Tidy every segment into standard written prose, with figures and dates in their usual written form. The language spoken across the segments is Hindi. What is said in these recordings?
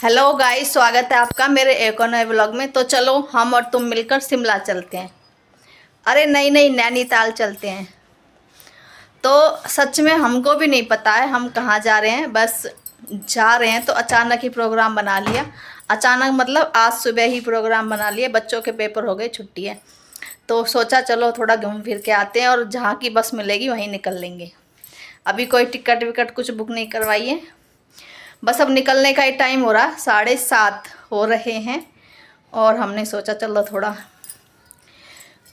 हेलो गाइस, स्वागत है आपका मेरे एक और नए व्लॉग में। तो चलो हम और तुम मिलकर शिमला चलते हैं। अरे नहीं नहीं, नैनीताल चलते हैं। तो सच में हमको भी नहीं पता है हम कहाँ जा रहे हैं, बस जा रहे हैं। तो अचानक ही प्रोग्राम बना लिया। अचानक मतलब आज सुबह ही प्रोग्राम बना लिया। बच्चों के पेपर हो गए, छुट्टी है, तो सोचा चलो थोड़ा घूम फिर के आते हैं और जहाँ की बस मिलेगी वहीं निकल लेंगे। अभी कोई टिकट विकट कुछ बुक नहीं करवाई है, बस अब निकलने का ही टाइम हो रहा, 7:30 हो रहे हैं। और हमने सोचा चलो थोड़ा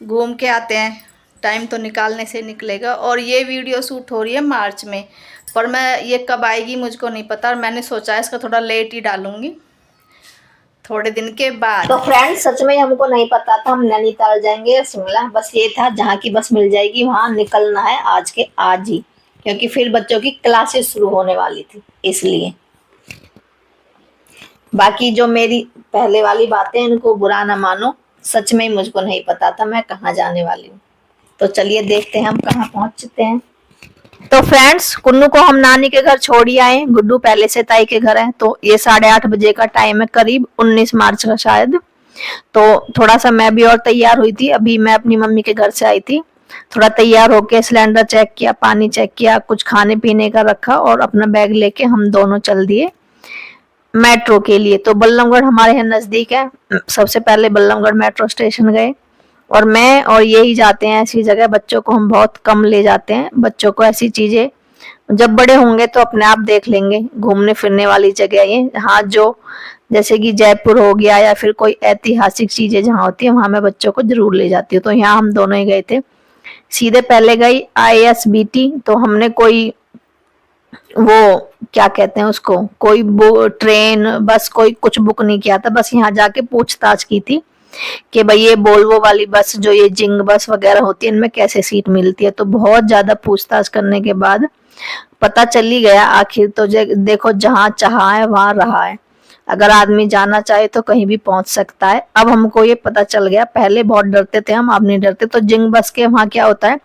घूम के आते हैं, टाइम तो निकालने से निकलेगा। और ये वीडियो शूट हो रही है मार्च में, पर मैं ये कब आएगी मुझको नहीं पता। और मैंने सोचा है इसका थोड़ा लेट ही डालूंगी, थोड़े दिन के बाद। तो फ्रेंड्स, सच में हमको नहीं पता था हम नैनीताल जाएंगे या शिमला। बस ये था जहाँ की बस मिल जाएगी वहाँ निकलना है आज के आज ही, क्योंकि फिर बच्चों की क्लासेस शुरू होने वाली थी इसलिए। बाकी जो मेरी पहले वाली बातें इनको बुरा ना मानो, सच में मुझको नहीं पता था मैं कहाँ जाने वाली हूँ। तो चलिए देखते हैं हम कहाँ पहुँचते हैं। तो फ्रेंड्स, कुन्नू को हम नानी के घर छोड़ ही आए। गुड्डू पहले से ताई के घर है। तो ये 8:30 बजे का टाइम है, करीब 19 मार्च का शायद। तो थोड़ा सा मैं भी और तैयार हुई थी। अभी मैं अपनी मम्मी के घर से आई थी, थोड़ा तैयार होके सिलेंडर चेक किया, पानी चेक किया, कुछ खाने पीने का रखा और अपना बैग लेके हम दोनों चल दिए मेट्रो के लिए। तो बल्लभगढ़ हमारे यहाँ नजदीक है। सबसे पहले बल्लभगढ़ मेट्रो स्टेशन गए और मैं और ये ही जाते हैं ऐसी जगह। बच्चों को हम बहुत कम ले जाते हैं, बच्चों को ऐसी चीजें जब बड़े होंगे तो अपने आप देख लेंगे। घूमने फिरने वाली जगह ये, हाँ, जो जैसे कि जयपुर हो गया या फिर कोई ऐतिहासिक चीजें जहाँ होती है वहां मैं बच्चों को जरूर ले जाती हूँ। तो यहाँ हम दोनों ही गए थे। सीधे पहले गई ISBT। तो हमने कोई वो क्या कहते हैं उसको, कोई ट्रेन बस कोई कुछ बुक नहीं किया था। बस यहाँ जाके पूछताछ की थी कि भाई ये वोल्वो वाली बस, जो ये जिंग बस वगैरह होती है, इनमें कैसे सीट मिलती है। तो बहुत ज्यादा पूछताछ करने के बाद पता चल ही गया आखिर। तो देखो, जहाँ चाहा है वहां रहा है। अगर आदमी जाना चाहे तो कहीं भी पहुंच सकता है। अब हमको ये पता चल गया। पहले बहुत डरते थे हम, अब नहीं डरते। तो जिंग बस के वहाँ क्या होता है,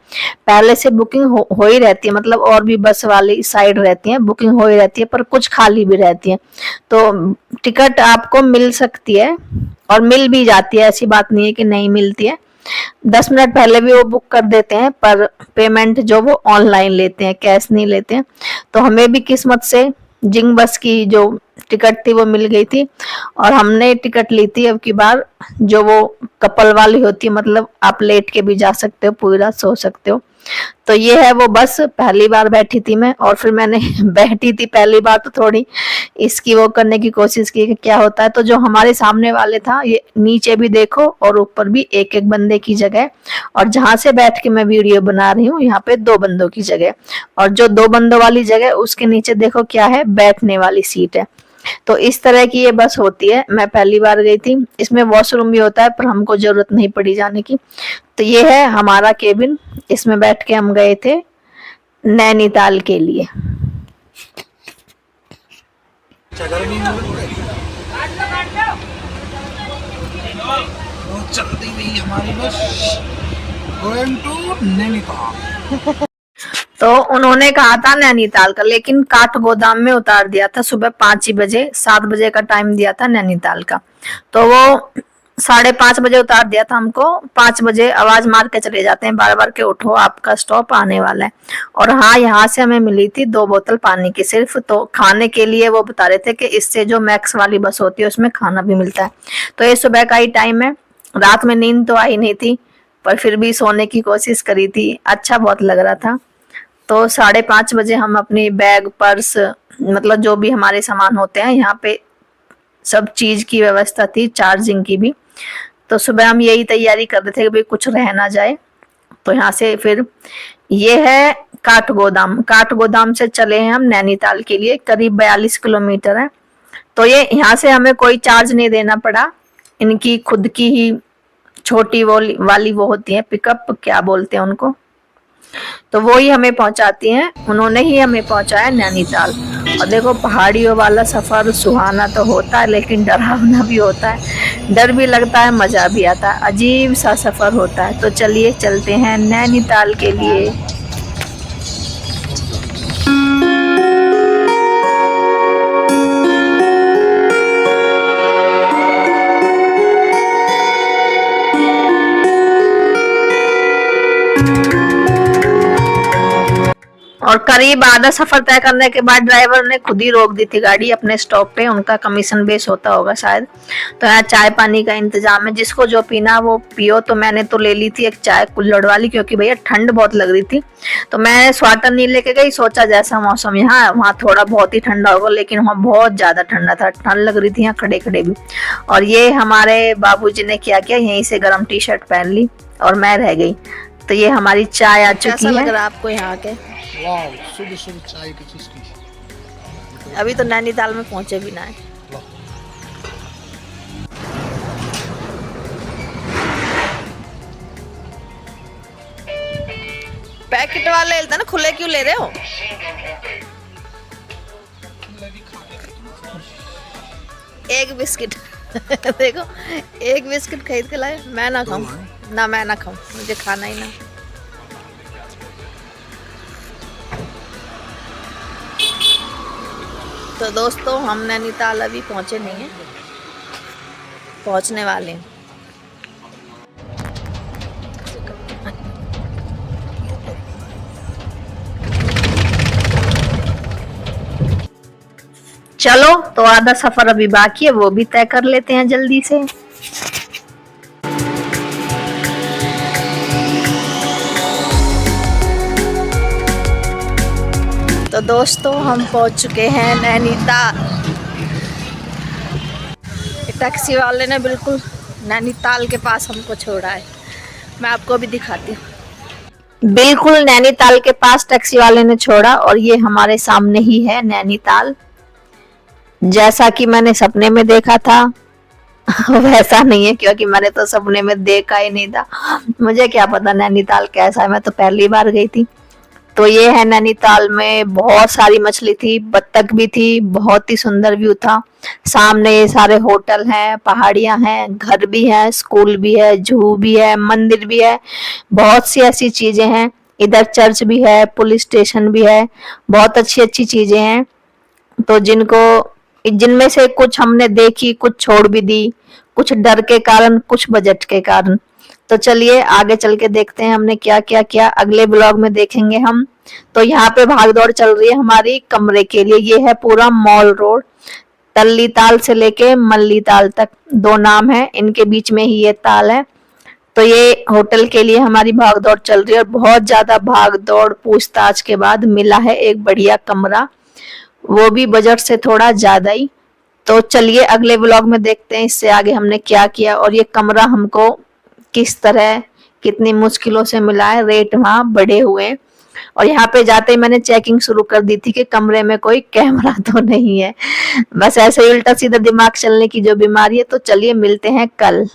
पहले से बुकिंग हो ही रहती है। मतलब और भी बस वाली साइड रहती है, बुकिंग हो ही रहती है, पर कुछ खाली भी रहती है। तो टिकट आपको मिल सकती है और मिल भी जाती है, ऐसी बात नहीं है कि नहीं मिलती है। 10 मिनट पहले भी वो बुक कर देते हैं, पर पेमेंट जो वो ऑनलाइन लेते हैं, कैश नहीं लेते हैं। तो हमें भी किस्मत से जिंग बस की जो टिकट थी वो मिल गई थी और हमने टिकट ली थी अब की बार, जो वो कपल वाली होती है। मतलब आप लेट के भी जा सकते हो, पूरी रात सो सकते हो। तो ये है वो बस। पहली बार बैठी थी मैं, और फिर मैंने बैठी थी पहली बार तो थोड़ी इसकी वो करने की कोशिश की कि क्या होता है। तो जो हमारे सामने वाले था, ये नीचे भी देखो और ऊपर भी एक एक बंदे की जगह। और जहां से बैठ के मैं वीडियो बना रही हूँ, यहाँ पे 2 बंदों की जगह। और जो 2 बंदों वाली जगह, उसके नीचे देखो क्या है, बैठने वाली सीट है। तो इस तरह की ये बस होती है। मैं पहली बार गई थी। इसमें वॉशरूम भी होता है, पर हमको जरूरत नहीं पड़ी जाने की। तो ये है हमारा केबिन, इसमें बैठ के हम गए थे नैनीताल के लिए। चलती गई हमारी बस गोइंग टू नैनीताल। तो उन्होंने कहा था नैनीताल का, लेकिन काठगोदाम में उतार दिया था सुबह 5 ही बजे। 7 बजे का टाइम दिया था नैनीताल का, तो वो 5:30 बजे उतार दिया था हमको। 5 बजे आवाज मार के चले जाते हैं बार बार के, उठो आपका स्टॉप आने वाला है। और हाँ, यहाँ से हमें मिली थी 2 बोतल पानी की सिर्फ। तो खाने के लिए वो बता रहे थे कि इससे जो मैक्स वाली बस होती है उसमें खाना भी मिलता है। तो ये सुबह का ही टाइम है। रात में नींद तो आई नहीं थी, पर फिर भी सोने की कोशिश करी थी, अच्छा बहुत लग रहा था। तो 5:30 बजे हम अपनी बैग, पर्स, मतलब जो भी हमारे सामान होते हैं, यहाँ पे सब चीज की व्यवस्था थी, चार्जिंग की भी। तो सुबह हम यही तैयारी कर रहे थे कि भाई कुछ रह ना जाए। तो यहाँ से फिर ये है काठगोदाम। काठगोदाम से चले हैं हम नैनीताल के लिए, करीब 42 किलोमीटर है। तो ये यहाँ से हमें कोई चार्ज नहीं देना पड़ा। इनकी खुद की ही छोटी वाली वो होती है, पिकअप क्या बोलते हैं उनको, तो वो ही हमें पहुंचाती हैं। उन्होंने ही हमें पहुंचाया नैनीताल। और देखो, पहाड़ियों वाला सफर सुहाना तो होता है, लेकिन डरावना भी होता है। डर भी लगता है, मजा भी आता है, अजीब सा सफर होता है। तो चलिए चलते हैं नैनीताल के लिए। और करीब आधा सफर तय करने के बाद ड्राइवर ने खुद ही रोक दी थी गाड़ी अपने स्टॉप पे। उनका कमीशन बेस होता होगा शायद। तो यहाँ चाय पानी का इंतजाम है, जिसको जो पीना वो पियो। तो मैंने तो ले ली थी एक चाय कुल्हड़ वाली, क्योंकि भैया ठंड बहुत लग रही थी। तो मैं स्वेटर नहीं लेके गई, सोचा जैसा मौसम यहाँ वहाँ थोड़ा बहुत ही ठंडा होगा, लेकिन वहाँ बहुत ज्यादा ठंडा था, ठंड लग रही थी यहाँ खड़े खड़े भी। और ये हमारे बाबूजी ने क्या किया, यहीं से गर्म टी शर्ट पहन ली और मैं रह गई। तो ये हमारी चाय आ चुकी कैसा है। लग रहा है आपको यहाँ के? वाह, सुबह सुबह चाय की चुस्की। अभी तो नैनीताल में पहुंचे भी ना है। पैकेट वाले लेते ना, खुले क्यों ले रहे हो? एक बिस्किट देखो, एक बिस्किट खरीद के लाए। मैं ना खाऊं ना, मैं ना खाऊं, मुझे खाना ही ना। तो दोस्तों हम नैनीताल अभी पहुंचे नहीं हैं, पहुंचने वाले हैं। चलो तो आधा सफर अभी बाकी है, वो भी तय कर लेते हैं जल्दी से। तो दोस्तों हम पहुंच चुके हैं नैनीताल। टैक्सी वाले ने बिल्कुल नैनीताल के पास हमको छोड़ा है, मैं आपको भी दिखाती हूँ। बिल्कुल नैनीताल के पास टैक्सी वाले ने छोड़ा, और ये हमारे सामने ही है नैनीताल। जैसा कि मैंने सपने में देखा था वैसा नहीं है, क्योंकि मैंने तो सपने में देखा ही नहीं था। मुझे क्या पता नैनीताल कैसा है, मैं तो पहली बार गई थी। तो ये है नैनीताल में, बहुत सारी मछली थी, बत्तख भी थी, बहुत ही सुंदर व्यू था। सामने ये सारे होटल हैं, पहाड़ियां हैं, घर भी है, स्कूल भी है, जू भी है, मंदिर भी है, बहुत सी ऐसी चीजें हैं। इधर चर्च भी है, पुलिस स्टेशन भी है, बहुत अच्छी अच्छी चीजें हैं। तो जिनमें से कुछ हमने देखी, कुछ छोड़ भी दी, कुछ डर के कारण, कुछ बजट के कारण। तो चलिए आगे चल के देखते हैं हमने क्या क्या किया, अगले ब्लॉग में देखेंगे हम। तो यहाँ पे भागदौड़ चल रही है हमारी कमरे के लिए। ये है पूरा मॉल रोड, तल्ली ताल से लेके मल्ली ताल तक, दो नाम है, इनके बीच में ही ये ताल है। तो ये होटल के लिए हमारी भागदौड़ चल रही है, और बहुत ज्यादा भागदौड़ पूछताछ के बाद मिला है एक बढ़िया कमरा, वो भी बजट से थोड़ा ज्यादा ही। तो चलिए अगले व्लॉग में देखते हैं इससे आगे हमने क्या किया, और ये कमरा हमको किस तरह कितनी मुश्किलों से मिला है, रेट वहाँ बढ़े हुए हैं। और यहाँ पे जाते ही मैंने चेकिंग शुरू कर दी थी कि कमरे में कोई कैमरा तो नहीं है। बस ऐसे ही उल्टा सीधा दिमाग चलने की जो बीमारी है। तो चलिए मिलते हैं कल।